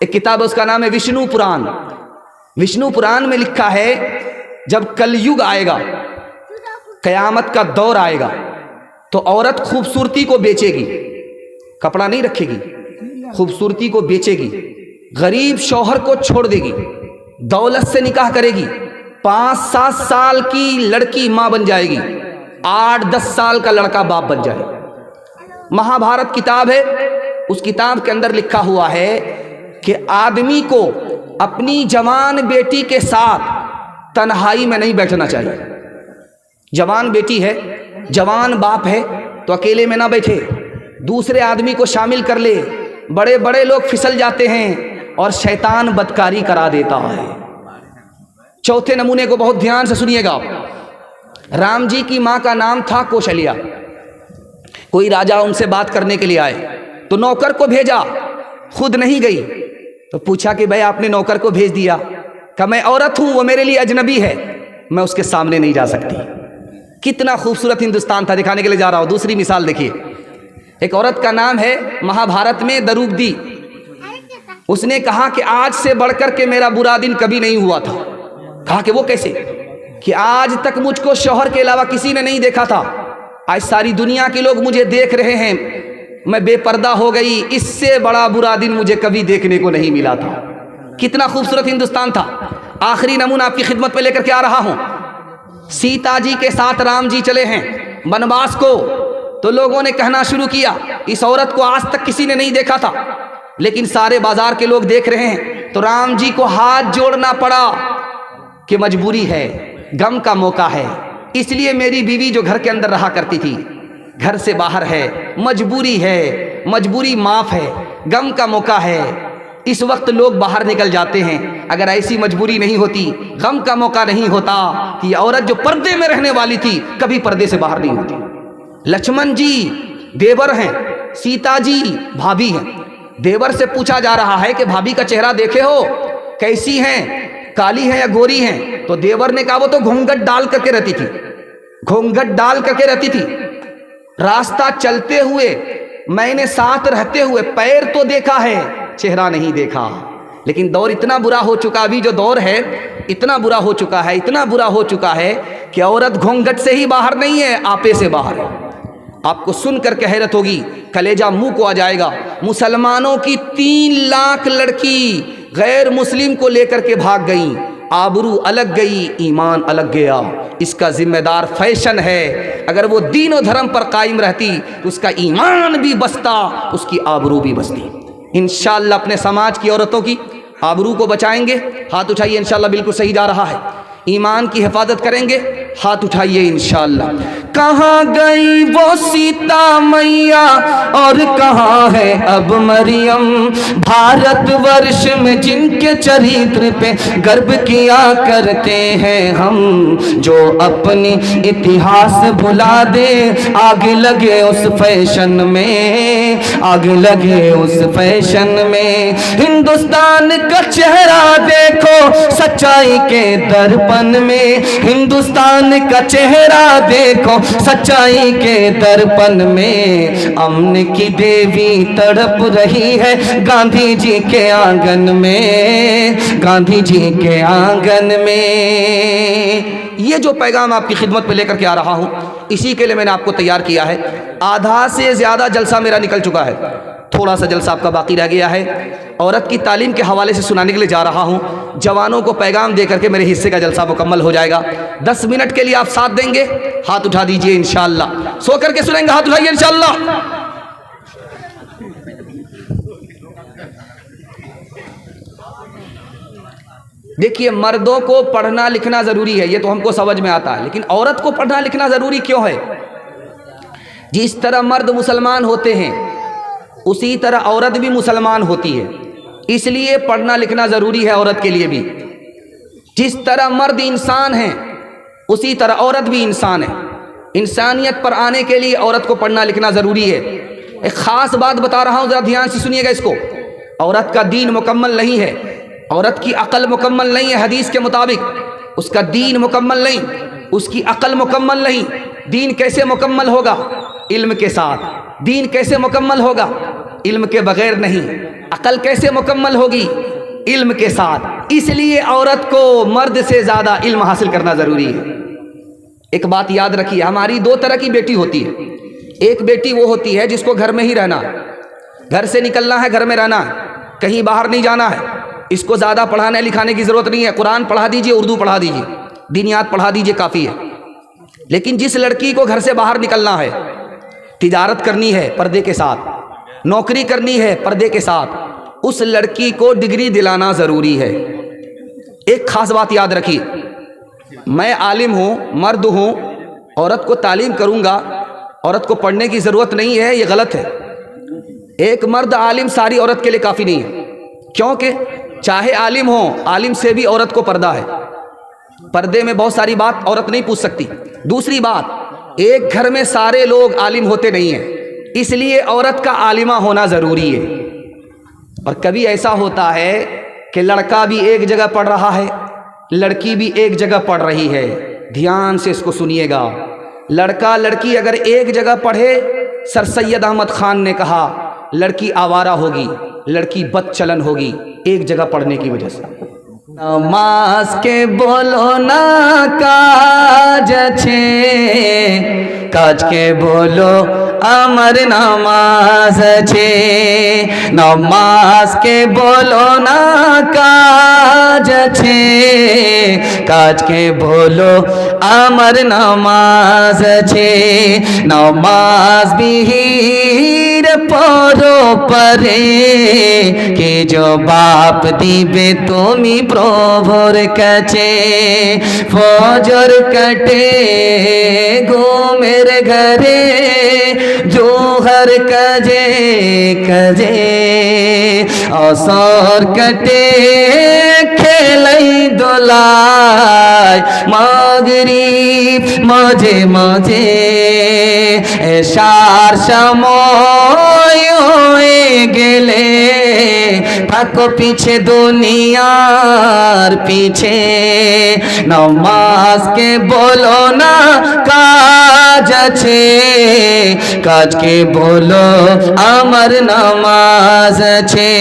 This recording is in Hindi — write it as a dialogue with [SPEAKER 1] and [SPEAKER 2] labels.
[SPEAKER 1] एक किताब है, उसका नाम है विष्णु पुराण। विष्णु पुराण में लिखा है जब कलयुग आएगा, कयामत का दौर आएगा, तो औरत खूबसूरती को बेचेगी, कपड़ा नहीं रखेगी, खूबसूरती को बेचेगी, गरीब शौहर को छोड़ देगी, दौलत से निकाह करेगी, 5-7 साल की लड़की माँ बन जाएगी, 8-10 साल का लड़का बाप बन जाएगा। महाभारत किताब है, उस किताब के अंदर लिखा हुआ है कि आदमी को अपनी जवान बेटी के साथ तन्हाई में नहीं बैठना चाहिए। जवान बेटी है, जवान बाप है, तो अकेले में ना बैठे, दूसरे आदमी को शामिल कर ले। बड़े बड़े लोग फिसल जाते हैं और शैतान बदकारी करा देता है। चौथे नमूने को बहुत ध्यान से सुनिएगा। राम जी की माँ का नाम था कौशल्या। कोई राजा उनसे बात करने के लिए आए तो नौकर को भेजा, खुद नहीं गई। तो पूछा कि भाई आपने नौकर को भेज दिया? कहा मैं औरत हूं, वो मेरे लिए अजनबी है, मैं उसके सामने नहीं जा सकती। कितना खूबसूरत हिंदुस्तान था, दिखाने के लिए जा रहा हूं। दूसरी मिसाल देखिए, एक औरत का नाम है महाभारत में द्रौपदी। उसने कहा कि आज से बढ़कर के मेरा बुरा दिन कभी नहीं हुआ था। कहा कि वो कैसे? कि आज तक मुझको शौहर के अलावा किसी ने नहीं देखा था, आज सारी दुनिया के लोग मुझे देख रहे हैं, मैं बेपर्दा हो गई, इससे बड़ा बुरा दिन मुझे कभी देखने को नहीं मिला था। कितना खूबसूरत हिंदुस्तान था। आखिरी नमूना आपकी खिदमत में लेकर के आ रहा हूं। सीता जी के साथ राम जी चले हैं वनवास को, तो लोगों ने कहना शुरू किया इस औरत को आज तक किसी ने नहीं देखा था, लेकिन सारे बाजार के लोग देख रहे हैं। तो राम जी को हाथ जोड़ना पड़ा कि मजबूरी है, गम का मौका है, इसलिए मेरी बीवी जो घर के अंदर रहा करती थी घर से बाहर है, मजबूरी है, मजबूरी माफ है, गम का मौका है। इस वक्त लोग बाहर निकल जाते हैं। अगर ऐसी मजबूरी नहीं होती, गम का मौका नहीं होता, कि ये औरत जो पर्दे में रहने वाली थी कभी पर्दे से बाहर नहीं होती। लक्ष्मण जी देवर हैं, सीता जी भाभी हैं। देवर से पूछा जा रहा है कि भाभी का चेहरा देखे हो, कैसी हैं, काली हैं या गोरी हैं? तो देवर ने कहा वो तो घूंघट डाल करके रहती थी, घूंघट डाल करके रहती थी। रास्ता चलते हुए मैंने साथ रहते हुए पैर तो देखा है, चेहरा नहीं देखा। लेकिन दौर इतना बुरा हो चुका, अभी जो दौर है इतना बुरा हो चुका है, इतना बुरा हो चुका है कि औरत घूंघट से ही बाहर नहीं है, आपे से बाहर है। आपको सुनकर के हैरत होगी, कलेजा मुंह को आ जाएगा। मुसलमानों की 3 लाख लड़की गैर मुस्लिम को लेकर के भाग गई, आबरू अलग गई, ईमान अलग गया। इसका जिम्मेदार फैशन है। अगर वो दीन और धर्म पर कायम रहती तो उसका ईमान भी बचता, उसकी आबरू भी बचती। इंशाअल्लाह अपने समाज की औरतों की आबरू को बचाएंगे। हाथ उठाइए, इंशाअल्लाह बिल्कुल सही जा रहा है। ईमान की हिफाजत करेंगे, हाथ उठाइए इंशाअल्लाह। कहाँ गई वो सीता मैया और कहाँ है अब मरियम, भारतवर्ष में जिनके चरित्र पे गर्व किया करते हैं हम, जो अपनी इतिहास भुला दे, आग लगे उस फैशन में, आग लगे उस फैशन में। हिंदुस्तान का चेहरा देखो सच्चाई के दर्पण में, हिंदुस्तान का चेहरा देखो सच्चाई के दर्पण में। अमन की देवी तड़प रही है गांधी जी के आंगन में, गांधी जी के आंगन में। ये जो पैगाम आपकी खिदमत में लेकर के आ रहा हूं, इसी के लिए मैंने आपको तैयार किया है। आधा से ज्यादा जलसा मेरा निकल चुका है, थोड़ा सा जलसा आपका बाकी रह गया है। औरत की तालीम के हवाले से सुनाने के लिए जा रहा हूं। जवानों को पैगाम दे करके मेरे हिस्से का जलसा मुकम्मल हो जाएगा। 10 मिनट के लिए आप साथ देंगे, हाथ उठा दीजिए इंशाअल्लाह। सो करके सुनेंगे, हाथ उठाइए इंशाअल्लाह। देखिए, मर्दों को पढ़ना लिखना जरूरी है, ये तो हमको समझ में आता है, लेकिन औरत को पढ़ना लिखना जरूरी क्यों है? जिस तरह मर्द मुसलमान होते हैं उसी तरह औरत भी मुसलमान होती है, इसलिए पढ़ना लिखना जरूरी है औरत के लिए भी। जिस तरह मर्द इंसान है उसी तरह औरत भी इंसान है। इंसानियत पर आने के लिए औरत को पढ़ना लिखना जरूरी है। एक खास बात बता रहा हूं, जरा ध्यान से सुनिएगा इसको। औरत का दीन मुकम्मल नहीं है, औरत की अकल मुकम्मल नहीं है। हदीस के मुताबिक उसका दीन मुकम्मल नहीं, उसकी अकल मुकम्मल नहीं। दीन कैसे मुकम्मल होगा? इल्म के साथ। दीन कैसे मुकम्मल होगा? इल्म के बगैर नहीं। अकल कैसे मुकम्मल होगी? इल्म के साथ। इसलिए औरत को मर्द से ज़्यादा इल्म हासिल करना ज़रूरी है। एक बात याद रखिए, हमारी दो तरह की बेटी होती है। एक बेटी वो होती है जिसको घर में ही रहना, घर से निकलना है, घर में रहना है, कहीं बाहर नहीं जाना है। इसको ज़्यादा पढ़ाने लिखाने की ज़रूरत नहीं है। कुरान पढ़ा दीजिए, उर्दू पढ़ा दीजिए, दीनियात पढ़ा दीजिए, काफ़ी है। लेकिन जिस लड़की को घर से बाहर निकलना है, तिजारत करनी है पर्दे के साथ, नौकरी करनी है पर्दे के साथ, उस लड़की को डिग्री दिलाना ज़रूरी है। एक ख़ास बात याद रखिए, मैं आलिम हूँ, मर्द हूँ, औरत को तालीम करूँगा, औरत को पढ़ने की ज़रूरत नहीं है, ये गलत है। एक मर्द आलिम सारी औरत के लिए काफ़ी नहीं है, क्योंकि चाहे आलिम हो, आलिम से भी औरत को पर्दा है। पर्दे में बहुत सारी बात औरत नहीं पूछ सकती। दूसरी बात, एक घर में सारे लोग आलिम होते नहीं हैं, इसलिए औरत का आलिमा होना ज़रूरी है। और कभी ऐसा होता है कि लड़का भी एक जगह पढ़ रहा है, लड़की भी एक जगह पढ़ रही है। ध्यान से इसको सुनिएगा, लड़का लड़की अगर एक जगह पढ़े, सर सैयद अहमद खान ने कहा, लड़की आवारा होगी, लड़की बदचलन होगी, एक जगह पढ़ने की वजह से। नमाज के बोलो ना काज छे, काज के बोलो अमर नमाज छे। नमाज के बोलो ना काज छे, काज के बोलो अमर नमाज छे। नमाज बिहीर परो परे, के जो बाप दिबे तुमी प्रभुर काछे। फजर काटे घुमेर घरे, जोहर काजे काजे। असर काटे खेलाई दोलाय, मागरिब माझे माझे। एशार समय হয়ে গেলে থাকো পিছে দুনিয়ার পিছে। নমাজকে বলো না কাজ আছে, কাজকে বলো আমার নামাজ আছে।